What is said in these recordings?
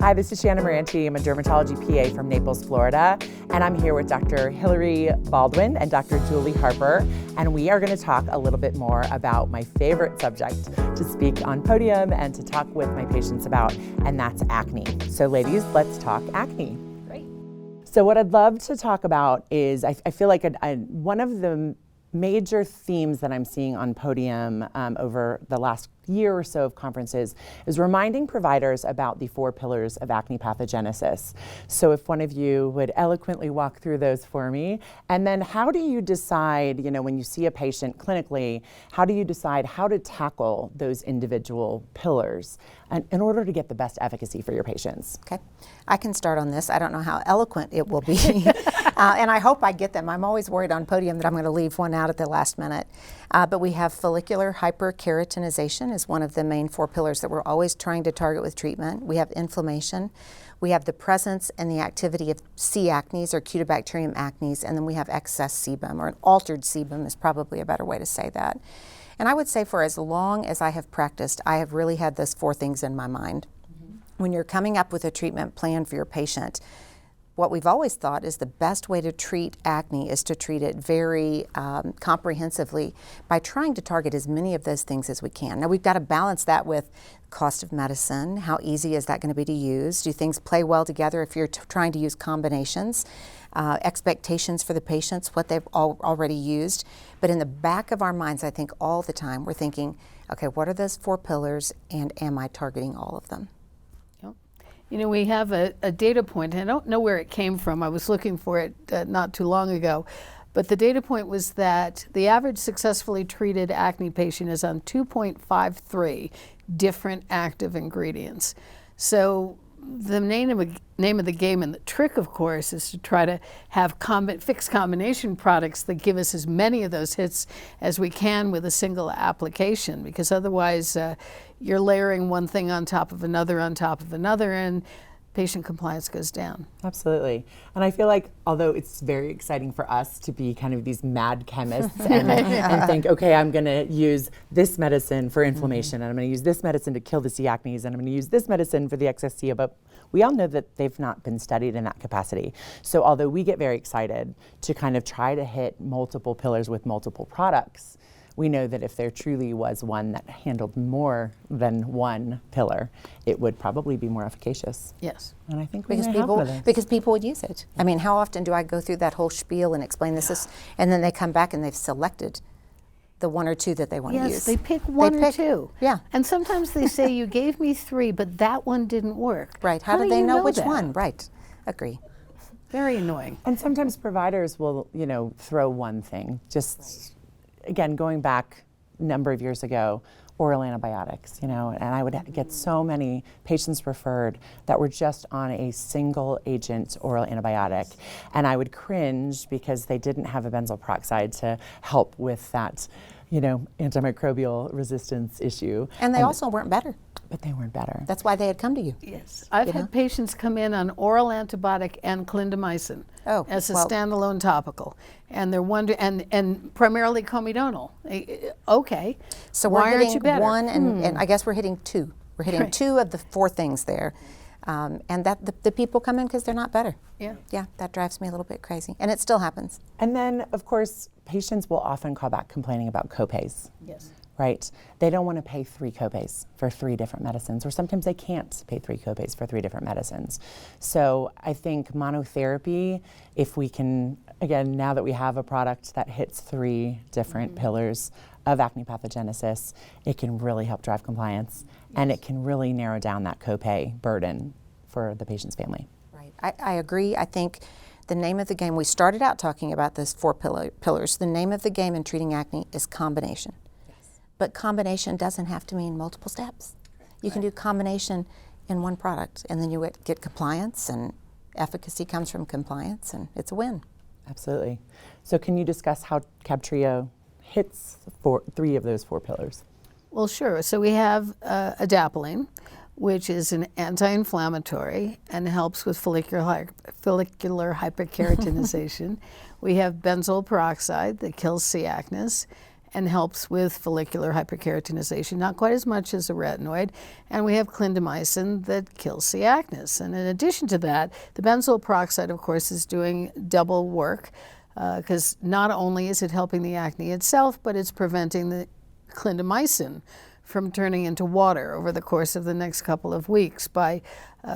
Hi, this is Shanna Miranti. I'm a dermatology PA from Naples, Florida, and I'm here with Dr. Hilary Baldwin and Dr. Julie Harper, and we are going to talk a little bit more about my favorite subject to speak on podium and to talk with my patients about, and that's acne. So ladies, let's talk acne. Great. So what I'd love to talk about is, I feel like one of the major themes that I'm seeing on podium over the last year or so of conferences is reminding providers about the 4 pillars of acne pathogenesis. So if one of you would eloquently walk through those for me, and then how do you decide, when you see a patient clinically, how do you decide how to tackle those individual pillars in order to get the best efficacy for your patients? Okay, I can start on this. I don't know how eloquent it will be, and I hope I get them. I'm always worried on podium that I'm going to leave one out at the last minute. But we have follicular hyperkeratinization is one of the main 4 pillars that we're always trying to target with treatment. We have inflammation. We have the presence and the activity of C. acnes or Cutibacterium acnes, and then we have excess sebum, or an altered sebum is probably a better way to say that. And I would say for as long as I have practiced, I have really had those 4 things in my mind. Mm-hmm. When you're coming up with a treatment plan for your patient, what we've always thought is the best way to treat acne is to treat it very comprehensively by trying to target as many of those things as we can. Now we've got to balance that with cost of medicine. How easy is that going to be to use? Do things play well together if you're trying to use combinations? Expectations for the patients, what they've already used. But in the back of our minds, I think all the time, we're thinking, okay, what are those 4 pillars and am I targeting all of them? We have a data point, and I don't know where it came from. I was looking for it not too long ago. But the data point was that the average successfully treated acne patient is on 2.53 different active ingredients. So the name of the game and the trick, of course, is to try to have fixed combination products that give us as many of those hits as we can with a single application, because otherwise you're layering one thing on top of another, and patient compliance goes down. Absolutely. And I feel like, although it's very exciting for us to be kind of these mad chemists and think, okay, I'm going to use this medicine for inflammation, and I'm going to use this medicine to kill the C. acnes, and I'm going to use this medicine for the excess sebum, but we all know that they've not been studied in that capacity. So although we get very excited to kind of try to hit multiple pillars with multiple products, we know that if there truly was one that handled more than one pillar, it would probably be more efficacious. Yes. And I think because people would use it. I mean, how often do I go through that whole spiel and explain this, and then they come back and they've selected the 1 or 2 that they want to use? Yes, they pick one or 2. Yeah. And sometimes they say, you gave me 3, but that one didn't work. Right. How do they know which one? Right. Agree. Very annoying. And sometimes providers will, throw one thing. Just, again, going back a number of years ago, oral antibiotics, and I would get so many patients referred that were just on a single agent oral antibiotic. And I would cringe because they didn't have a benzoyl peroxide to help with that, antimicrobial resistance issue. And they also weren't better. But they weren't better. That's why they had come to you. Yes. I've had patients come in on oral antibiotic and clindamycin as a standalone topical. And they're and primarily comedonal. Okay. So why we're aren't you hitting better? 1, and I guess we're hitting 2. We're hitting 2 of the 4 things there. And that the people come in because they're not better. Yeah. Yeah, that drives me a little bit crazy. And it still happens. And then, of course, patients will often call back complaining about copays. Yes. Right? They don't want to pay 3 copays for 3 different medicines, or sometimes they can't pay 3 copays for 3 different medicines. So I think monotherapy, if we can, again, now that we have a product that hits 3 different pillars of acne pathogenesis, it can really help drive compliance, and it can really narrow down that copay burden for the patient's family. Right. I agree. I think the name of the game, we started out talking about those 4 pillars. The name of the game in treating acne is combination. But combination doesn't have to mean multiple steps. You can do combination in one product, and then you get compliance, and efficacy comes from compliance, and it's a win. Absolutely. So can you discuss how Cabtrio hits 3 of those 4 pillars? Well, sure. So we have adapalene, which is an anti-inflammatory and helps with follicular hyperkeratinization. We have benzoyl peroxide that kills C. acnes. and helps with follicular hyperkeratinization, not quite as much as a retinoid. And we have clindamycin that kills C. acnes. And in addition to that, the benzoyl peroxide, of course, is doing double work because not only is it helping the acne itself, but it's preventing the clindamycin from turning into water over the course of the next couple of weeks by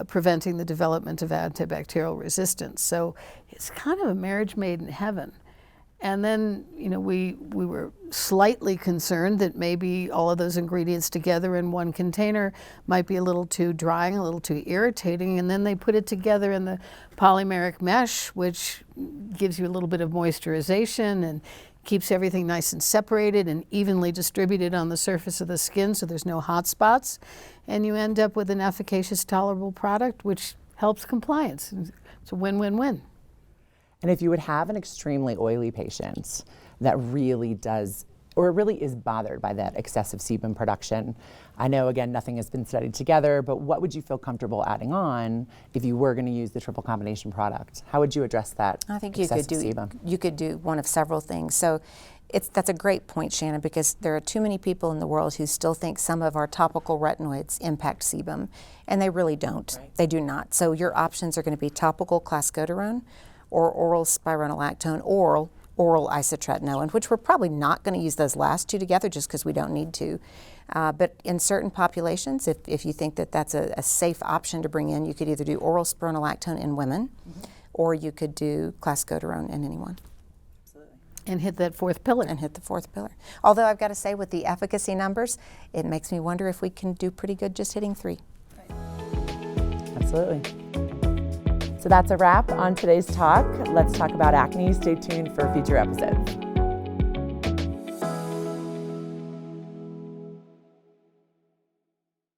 preventing the development of antibacterial resistance. So it's kind of a marriage made in heaven. And then, we were slightly concerned that maybe all of those ingredients together in one container might be a little too drying, a little too irritating, and then they put it together in the polymeric mesh, which gives you a little bit of moisturization and keeps everything nice and separated and evenly distributed on the surface of the skin so there's no hot spots. And you end up with an efficacious, tolerable product which helps compliance. It's a win-win-win. And if you would have an extremely oily patient that really does, or really is bothered by that excessive sebum production, I know, again, nothing has been studied together, but what would you feel comfortable adding on if you were going to use the triple combination product? How would you address that? I think excessive you could do one of several things. So that's a great point, Shanna, because there are too many people in the world who still think some of our topical retinoids impact sebum, and they really don't. Right. They do not. So your options are going to be topical clascoterone, or oral spironolactone, or oral isotretinoin, which we're probably not going to use those last two together just because we don't need to. But in certain populations, if you think that that's a safe option to bring in, you could either do oral spironolactone in women, or you could do clascoterone in anyone. Absolutely. And hit that fourth pillar. And hit the fourth pillar. Although I've got to say, with the efficacy numbers, it makes me wonder if we can do pretty good just hitting 3. Right. Absolutely. So that's a wrap on today's talk. Let's talk about acne. Stay tuned for future episodes.